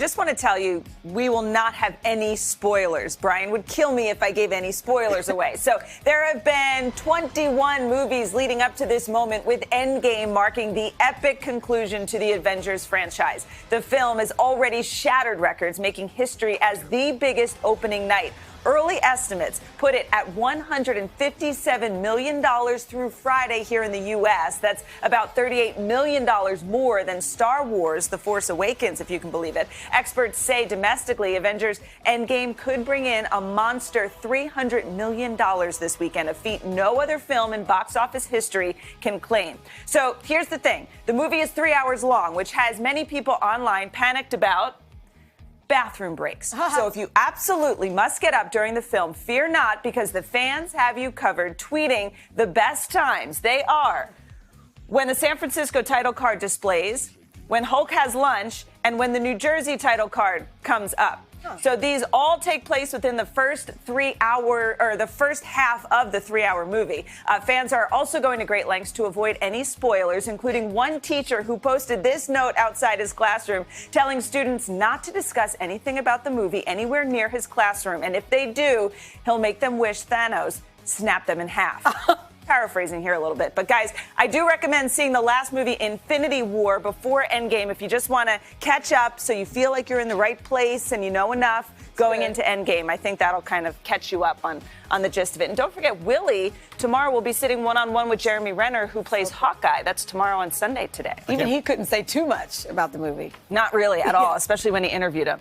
just want to tell you, we will not have any spoilers. Brian would kill me if I gave any spoilers away. So there have been 21 movies leading up to this moment, with Endgame marking the epic conclusion to the Avengers franchise. The film has already shattered records, making history as the biggest opening night. Early estimates put it at $157 million through Friday here in the U.S. That's about $38 million more than Star Wars: The Force Awakens, if you can believe it. Experts say domestically, Avengers Endgame could bring in a monster $300 million this weekend, a feat no other film in box office history can claim. So here's the thing. The movie is 3 hours long, which has many people online panicked about bathroom breaks. So if you absolutely must get up during the film, fear not, because the fans have you covered, tweeting the best times. They are when the San Francisco title card displays, when Hulk has lunch, and when the New Jersey title card comes up. So these all take place within the first the first half of the 3-hour movie. Fans are also going to great lengths to avoid any spoilers, including one teacher who posted this note outside his classroom telling students not to discuss anything about the movie anywhere near his classroom. And if they do, he'll make them wish Thanos snapped them in half. Paraphrasing here a little bit. But guys, I do recommend seeing the last movie, Infinity War, before Endgame if you just want to catch up so you feel like you're in the right place and you know enough going into Endgame. I think that'll kind of catch you up on the gist of it. And don't forget, Willie tomorrow will be sitting one-on-one with Jeremy Renner, who plays Hawkeye. That's tomorrow on Sunday today. Even he couldn't say too much about the movie. Not really at all, especially when he interviewed him.